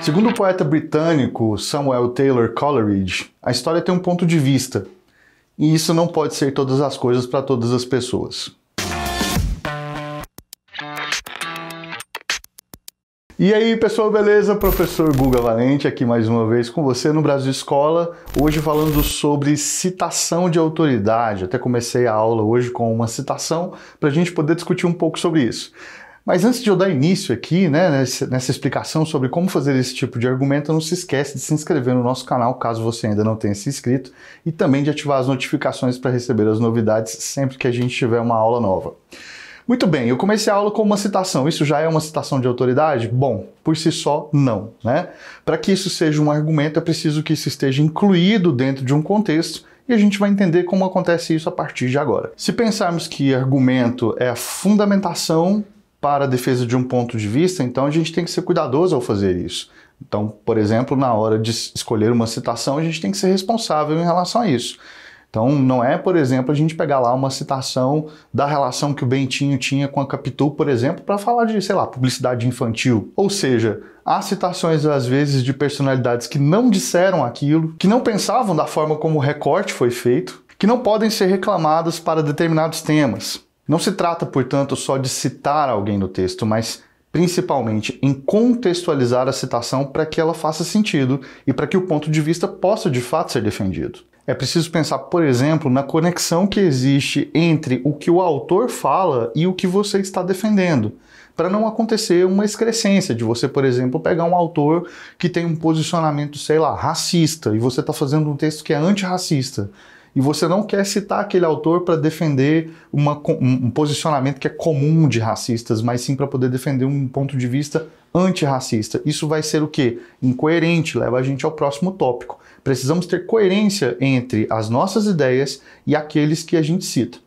Segundo o poeta britânico Samuel Taylor Coleridge, a história tem um ponto de vista, e isso não pode ser todas as coisas para todas as pessoas. E aí pessoal, beleza? Professor Guga Valente aqui mais uma vez com você no Brasil Escola, hoje falando sobre citação de autoridade. Até comecei a aula hoje com uma citação para a gente poder discutir um pouco sobre isso. Mas antes de eu dar início aqui, nessa explicação sobre como fazer esse tipo de argumento, não se esquece de se inscrever no nosso canal, caso você ainda não tenha se inscrito, e também de ativar as notificações para receber as novidades sempre que a gente tiver uma aula nova. Muito bem, eu comecei a aula com uma citação. Isso já é uma citação de autoridade? Bom, por si só, não, né? Para que isso seja um argumento, é preciso que isso esteja incluído dentro de um contexto, e a gente vai entender como acontece isso a partir de agora. Se pensarmos que argumento é a fundamentação para a defesa de um ponto de vista, então a gente tem que ser cuidadoso ao fazer isso. Então, por exemplo, na hora de escolher uma citação, a gente tem que ser responsável em relação a isso. Então, não é, por exemplo, a gente pegar lá uma citação da relação que o Bentinho tinha com a Capitu, por exemplo, para falar de, sei lá, publicidade infantil. Ou seja, há citações, às vezes, de personalidades que não disseram aquilo, que não pensavam da forma como o recorte foi feito, que não podem ser reclamadas para determinados temas. Não se trata, portanto, só de citar alguém no texto, mas principalmente em contextualizar a citação para que ela faça sentido e para que o ponto de vista possa de fato ser defendido. É preciso pensar, por exemplo, na conexão que existe entre o que o autor fala e o que você está defendendo, para não acontecer uma excrescência de você, por exemplo, pegar um autor que tem um posicionamento, sei lá, racista, e você está fazendo um texto que é antirracista. E você não quer citar aquele autor para defender um posicionamento que é comum de racistas, mas sim para poder defender um ponto de vista antirracista. Isso vai ser o quê? Incoerente, leva a gente ao próximo tópico. Precisamos ter coerência entre as nossas ideias e aqueles que a gente cita.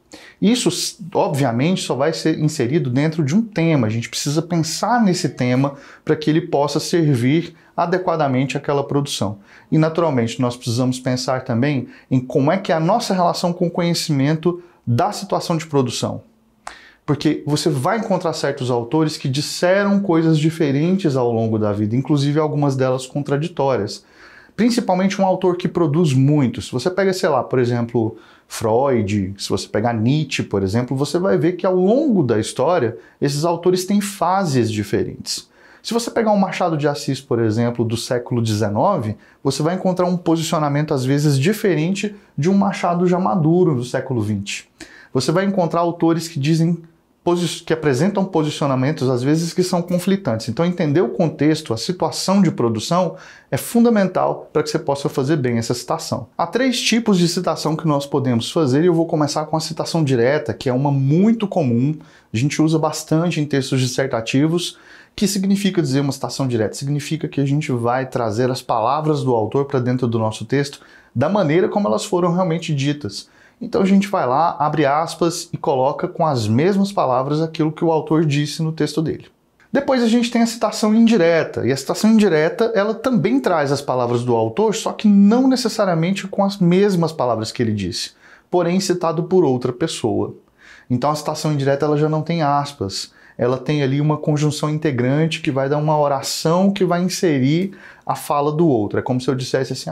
Isso, obviamente, só vai ser inserido dentro de um tema. A gente precisa pensar nesse tema para que ele possa servir adequadamente àquela produção. E, naturalmente, nós precisamos pensar também em como é que é a nossa relação com o conhecimento da situação de produção. Porque você vai encontrar certos autores que disseram coisas diferentes ao longo da vida, inclusive algumas delas contraditórias. Principalmente um autor que produz muito. Se você pega, sei lá, por exemplo, Freud, se você pegar Nietzsche, por exemplo, você vai ver que ao longo da história, esses autores têm fases diferentes. Se você pegar um Machado de Assis, por exemplo, do século XIX, você vai encontrar um posicionamento, às vezes, diferente de um Machado já maduro do século XX. Você vai encontrar autores que apresentam posicionamentos, às vezes, que são conflitantes. Então, entender o contexto, a situação de produção, é fundamental para que você possa fazer bem essa citação. Há 3 tipos de citação que nós podemos fazer, e eu vou começar com a citação direta, que é uma muito comum, a gente usa bastante em textos dissertativos. Que significa dizer uma citação direta? Significa que a gente vai trazer as palavras do autor para dentro do nosso texto da maneira como elas foram realmente ditas. Então a gente vai lá, abre aspas e coloca com as mesmas palavras aquilo que o autor disse no texto dele. Depois a gente tem a citação indireta, e a citação indireta ela também traz as palavras do autor, só que não necessariamente com as mesmas palavras que ele disse, porém citado por outra pessoa. Então a citação indireta ela já não tem aspas, ela tem ali uma conjunção integrante que vai dar uma oração que vai inserir a fala do outro. É como se eu dissesse assim,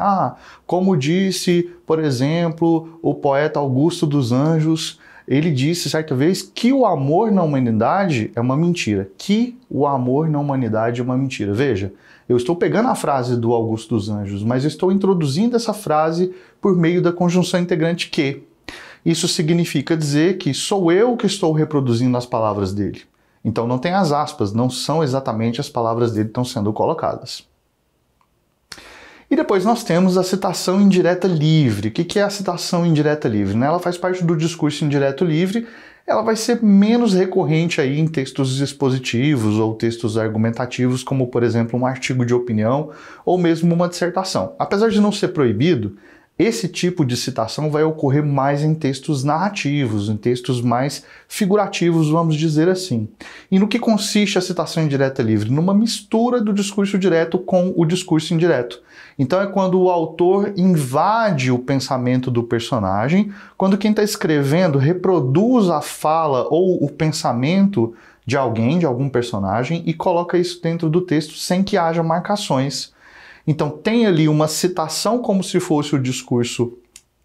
como disse, por exemplo, o poeta Augusto dos Anjos, ele disse certa vez que o amor na humanidade é uma mentira. Que o amor na humanidade é uma mentira. Veja, eu estou pegando a frase do Augusto dos Anjos, mas eu estou introduzindo essa frase por meio da conjunção integrante que. Isso significa dizer que sou eu que estou reproduzindo as palavras dele. Então não tem as aspas, não são exatamente as palavras dele que estão sendo colocadas. E depois nós temos a citação indireta livre. O que é a citação indireta livre? Ela faz parte do discurso indireto livre, ela vai ser menos recorrente aí em textos expositivos ou textos argumentativos, como por exemplo um artigo de opinião ou mesmo uma dissertação. Apesar de não ser proibido, esse tipo de citação vai ocorrer mais em textos narrativos, em textos mais figurativos, vamos dizer assim. E no que consiste a citação indireta livre? Numa mistura do discurso direto com o discurso indireto. Então é quando o autor invade o pensamento do personagem, quando quem está escrevendo reproduz a fala ou o pensamento de alguém, de algum personagem, e coloca isso dentro do texto sem que haja marcações. Então tem ali uma citação como se fosse o discurso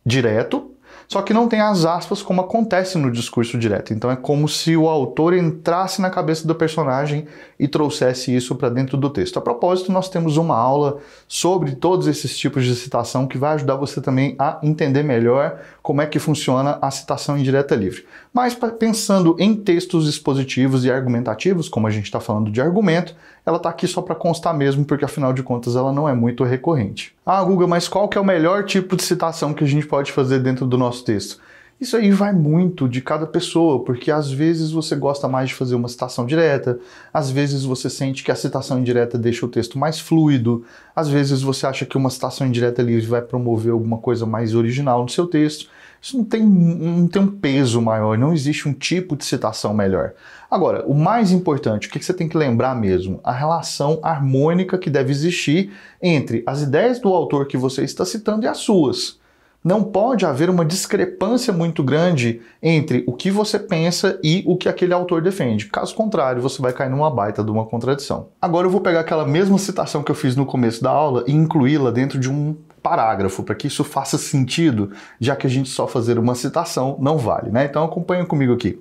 direto, só que não tem as aspas como acontece no discurso direto. Então é como se o autor entrasse na cabeça do personagem e trouxesse isso para dentro do texto. A propósito, nós temos uma aula sobre todos esses tipos de citação que vai ajudar você também a entender melhor como é que funciona a citação indireta livre. Mas pensando em textos expositivos e argumentativos, como a gente está falando de argumento, ela está aqui só para constar mesmo, porque afinal de contas ela não é muito recorrente. Ah, Guga, mas qual que é o melhor tipo de citação que a gente pode fazer dentro do nosso texto? Isso aí vai muito de cada pessoa, porque às vezes você gosta mais de fazer uma citação direta, às vezes você sente que a citação indireta deixa o texto mais fluido, às vezes você acha que uma citação indireta livre vai promover alguma coisa mais original no seu texto. Isso não tem um peso maior, não existe um tipo de citação melhor. Agora, o mais importante, o que você tem que lembrar mesmo? A relação harmônica que deve existir entre as ideias do autor que você está citando e as suas. Não pode haver uma discrepância muito grande entre o que você pensa e o que aquele autor defende. Caso contrário, você vai cair numa baita de uma contradição. Agora eu vou pegar aquela mesma citação que eu fiz no começo da aula e incluí-la dentro de um parágrafo, para que isso faça sentido, já que a gente só fazer uma citação não vale, né? Então acompanha comigo aqui.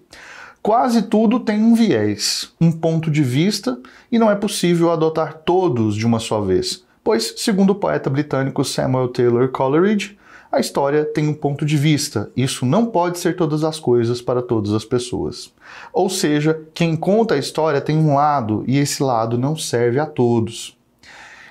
Quase tudo tem um viés, um ponto de vista, e não é possível adotar todos de uma só vez, pois, segundo o poeta britânico Samuel Taylor Coleridge, a história tem um ponto de vista. Isso não pode ser todas as coisas para todas as pessoas. Ou seja, quem conta a história tem um lado e esse lado não serve a todos.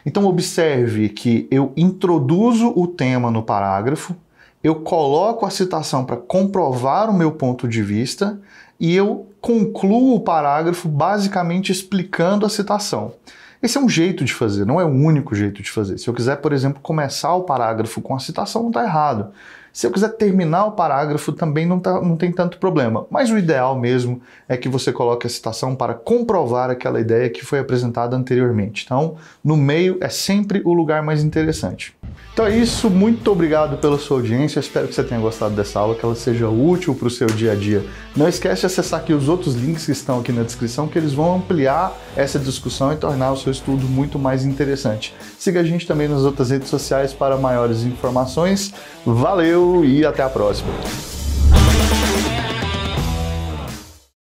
Então observe que eu introduzo o tema no parágrafo, eu coloco a citação para comprovar o meu ponto de vista e eu concluo o parágrafo basicamente explicando a citação. Esse é um jeito de fazer, não é o único jeito de fazer. Se eu quiser, por exemplo, começar o parágrafo com a citação, não está errado. Se eu quiser terminar o parágrafo, também não tem tanto problema. Mas o ideal mesmo é que você coloque a citação para comprovar aquela ideia que foi apresentada anteriormente. Então, no meio é sempre o lugar mais interessante. Então é isso, muito obrigado pela sua audiência, eu espero que você tenha gostado dessa aula, que ela seja útil para o seu dia a dia. Não esquece de acessar aqui os outros links que estão aqui na descrição, que eles vão ampliar essa discussão e tornar o seu estudo muito mais interessante. Siga a gente também nas outras redes sociais para maiores informações. Valeu e até a próxima!